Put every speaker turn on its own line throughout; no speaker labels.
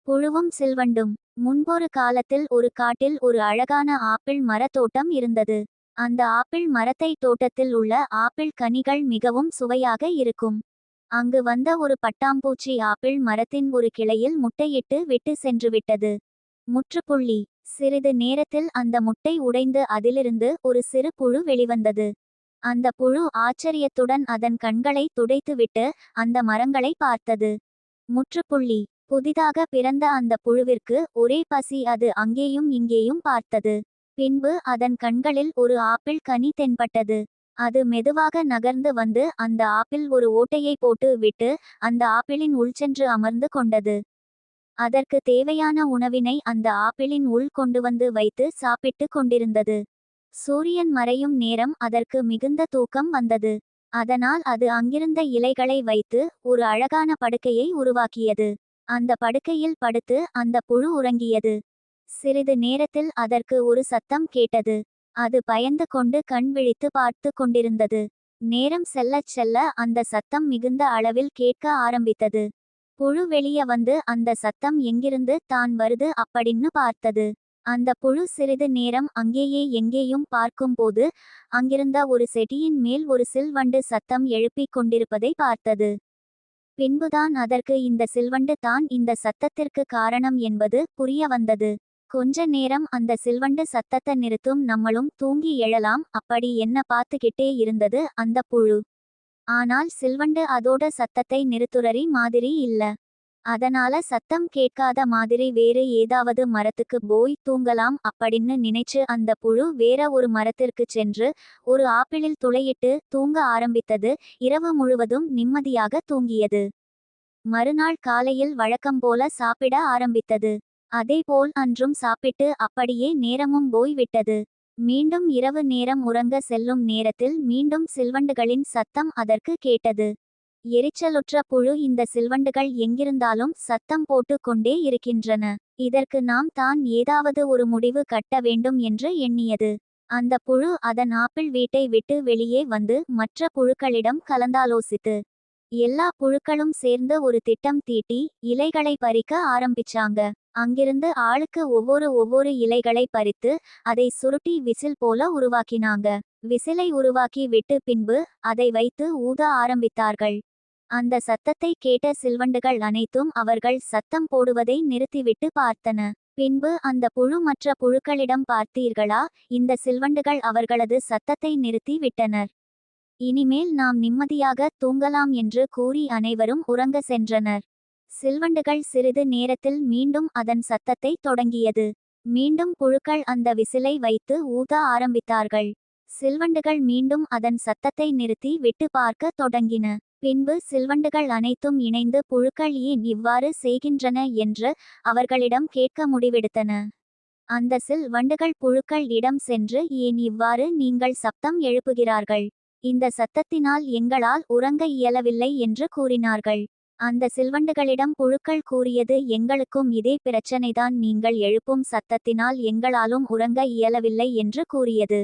புழுவும் சில்வண்டும். முன்பொரு காலத்தில் ஒரு காட்டில் ஒரு அழகான ஆப்பிள் மரத்தோட்டம் இருந்தது. அந்த ஆப்பிள் மரத்தை தோட்டத்தில் உள்ள ஆப்பிள் கனிகள் மிகவும் சுவையாக இருக்கும். அங்கு வந்த ஒரு பட்டாம்பூச்சி ஆப்பிள் மரத்தின் ஒரு கிளையில் முட்டையிட்டு விட்டு சென்றுவிட்டது. முற்றுப்புள்ளி. சிறிது நேரத்தில் அந்த முட்டை உடைந்து அதிலிருந்து ஒரு சிறு புழு வெளிவந்தது. அந்த புழு ஆச்சரியத்துடன் அதன் கண்களை துடைத்துவிட்டு அந்த மரங்களை பார்த்தது. முற்றுப்புள்ளி. புதிதாக பிறந்த அந்த புழுவிற்கு ஒரே பசி, அது அங்கேயும் இங்கேயும் பார்த்தது. பின்பு அதன் கண்களில் ஒரு ஆப்பிள் கனி தென்பட்டது. அது மெதுவாக நகர்ந்து வந்து அந்த ஆப்பிள் ஒரு ஓட்டையை போட்டு விட்டு அந்த ஆப்பிளின் உள் சென்று அமர்ந்து கொண்டது. அதற்கு தேவையான உணவினை அந்த ஆப்பிளின் உள் கொண்டு வந்து வைத்து சாப்பிட்டு கொண்டிருந்தது. சூரியன் மறையும் நேரம் அதற்கு மிகுந்த தூக்கம் வந்தது. அதனால் அது அங்கிருந்த இலைகளை வைத்து ஒரு அழகான படுக்கையை உருவாக்கியது. அந்த படுக்கையில் படுத்து அந்த புழு உறங்கியது. சிறிது நேரத்தில் அதற்கு ஒரு சத்தம் கேட்டது. அது பயந்து கொண்டு கண் விழித்து பார்த்து கொண்டிருந்தது. நேரம் செல்லச் செல்ல அந்த சத்தம் மிகுந்த அளவில் கேட்க ஆரம்பித்தது. புழு வெளிய வந்து அந்த சத்தம் எங்கிருந்து தான் வருது அப்படின்னு பார்த்தது. அந்த புழு சிறிது நேரம் அங்கேயே எங்கேயும் பார்க்கும்போது அங்கிருந்த ஒரு செடியின் மேல் ஒரு சில்வண்டு சத்தம் எழுப்பிக் கொண்டிருப்பதை பார்த்தது. பின்புதான் அதற்கு இந்த சில்வண்டு தான் இந்த சத்தத்திற்கு காரணம் என்பது புரிய வந்தது. கொஞ்ச நேரம் அந்த சில்வண்டு சத்தத்தை நிறுத்தும், நம்மளும் தூங்கி எழலாம் அப்படி என்ன பார்த்துக்கிட்டே இருந்தது அந்த புழு. ஆனால் சில்வண்டு அதோட சத்தத்தை நிறுத்துறரி மாதிரி இல்ல. அதனால சத்தம் கேட்காத மாதிரி வேறு ஏதாவது மரத்துக்கு போய் தூங்கலாம் அப்படின்னு நினைச்சு அந்த புழு வேற ஒரு மரத்திற்கு சென்று ஒரு ஆப்பிளில் துளையிட்டு தூங்க ஆரம்பித்தது. இரவு முழுவதும் நிம்மதியாக தூங்கியது. மறுநாள் காலையில் வழக்கம்போல சாப்பிட ஆரம்பித்தது. அதேபோல் அன்றும் சாப்பிட்டு அப்படியே நேரமும் போய் விட்டது. மீண்டும் இரவு நேரம் உறங்க செல்லும் நேரத்தில் மீண்டும் சில்வண்டுகளின் சத்தம் அதற்கு கேட்டது. எரிச்சலுற்ற புழு, இந்த சில்வண்டுகள் எங்கிருந்தாலும் சத்தம் போட்டு கொண்டே இருக்கின்றன. இதற்கு நாம் தான் ஏதாவது ஒரு முடிவு கட்ட வேண்டும் என்று எண்ணியது. அந்த புழு அதன் ஆப்பிள் வீட்டை விட்டு வெளியே வந்து மற்ற புழுக்களிடம் கலந்தாலோசித்து எல்லா புழுக்களும் சேர்ந்து ஒரு திட்டம் தீட்டி இலைகளை பறிக்க ஆரம்பிச்சாங்க. அங்கிருந்து ஆளுக்கு ஒவ்வொரு இலைகளை பறித்து அதை சுருட்டி விசில் போல உருவாக்கினாங்க. விசிலை உருவாக்கி விட்டு பின்பு அதை வைத்து ஊத ஆரம்பித்தார்கள். அந்த சத்தத்தை கேட்ட சில்வண்டுகள் அனைத்தும் அவர்கள் சத்தம் போடுவதை நிறுத்திவிட்டு பார்த்தன. பின்பு அந்த புழு மற்ற புழுக்களிடம், பார்த்தீர்களா, இந்த சில்வண்டுகள் அவர்களது சத்தத்தை நிறுத்தி விட்டனர். இனிமேல் நாம் நிம்மதியாக தூங்கலாம் என்று கூறி அனைவரும் உறங்க சென்றனர். சில்வண்டுகள் சிறிது நேரத்தில் மீண்டும் அதன் சத்தத்தை தொடங்கியது. மீண்டும் புழுக்கள் அந்த விசிலை வைத்து ஊத ஆரம்பித்தார்கள். சில்வண்டுகள் மீண்டும் அதன் சத்தத்தை நிறுத்தி விட்டு பார்க்க தொடங்கின. பின்பு சில்வண்டுகள் அனைத்தும் இணைந்து புழுக்கள் ஏன் இவ்வாறு செய்கின்றன என்று அவர்களிடம் கேட்க முடிவெடுத்தன. அந்த சில்வண்டுகள் புழுக்கள் இடம் சென்று, ஏன் இவ்வாறு நீங்கள் சத்தம் எழுப்புகிறார்கள்? இந்த சத்தத்தினால் எங்களால் உறங்க இயலவில்லை என்று கூறினார்கள். அந்த சில்வண்டுகளிடம் புழுக்கள் கூறியது, எங்களுக்கும் இதே பிரச்சனைதான், நீங்கள் எழுப்பும் சத்தத்தினால் எங்களாலும் உறங்க இயலவில்லை என்று கூறியது.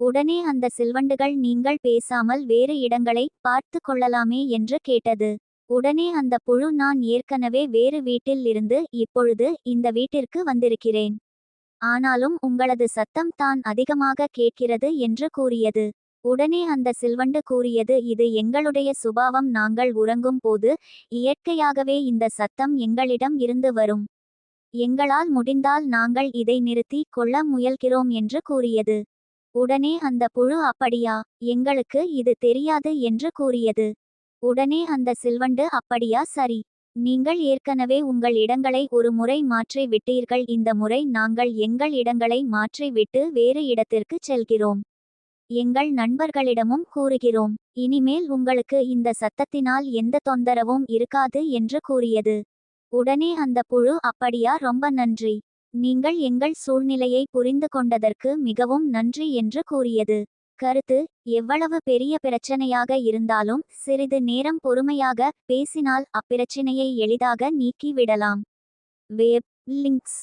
உடனே அந்த சில்வண்டுகள், நீங்கள் பேசாமல் வேறு இடங்களை பார்த்து கொள்ளலாமே என்று கேட்டது. உடனே அந்த புழு, நான் ஏற்கனவே வேறு வீட்டில் இருந்து இப்பொழுது இந்த வீட்டிற்கு வந்திருக்கிறேன். ஆனாலும் உங்களது சத்தம் தான் அதிகமாக கேட்கிறது என்று கூறியது. உடனே அந்த சில்வண்டு கூறியது, இது எங்களுடைய சுபாவம், நாங்கள் உறங்கும் போது இயற்கையாகவே இந்த சத்தம் எங்களிடம் இருந்து வரும். எங்களால் முடிந்தால் நாங்கள் இதை நிறுத்தி கொள்ள முயல்கிறோம் என்று கூறியது. உடனே அந்த புழு, அப்படியா, எங்களுக்கு இது தெரியாது என்று கூறியது. உடனே அந்த சில்வண்டு, அப்படியா, சரி. நீங்கள் ஏற்கனவே உங்கள் இடங்களை ஒரு முறை மாற்றி விட்டீர்கள். இந்த முறை நாங்கள் எங்கள் இடங்களை மாற்றி விட்டு வேறு இடத்திற்கு செல்கிறோம். எங்கள் நண்பர்களிடமும் கூறுகிறோம். இனிமேல் உங்களுக்கு இந்த சத்தத்தினால் எந்த தொந்தரவும் இருக்காது என்று கூறியது. உடனே அந்த புழு, அப்படியா, ரொம்ப நன்றி. நீங்கள் எங்கள் சூழ்நிலையை புரிந்து கொண்டதற்கு மிகவும் நன்றி என்று கூறியது. கருத்து: எவ்வளவு பெரிய பிரச்சனையாக இருந்தாலும் சிறிது நேரம் பொறுமையாக பேசினால் அப்பிரச்சினையை எளிதாக நீக்கி விடலாம். Web links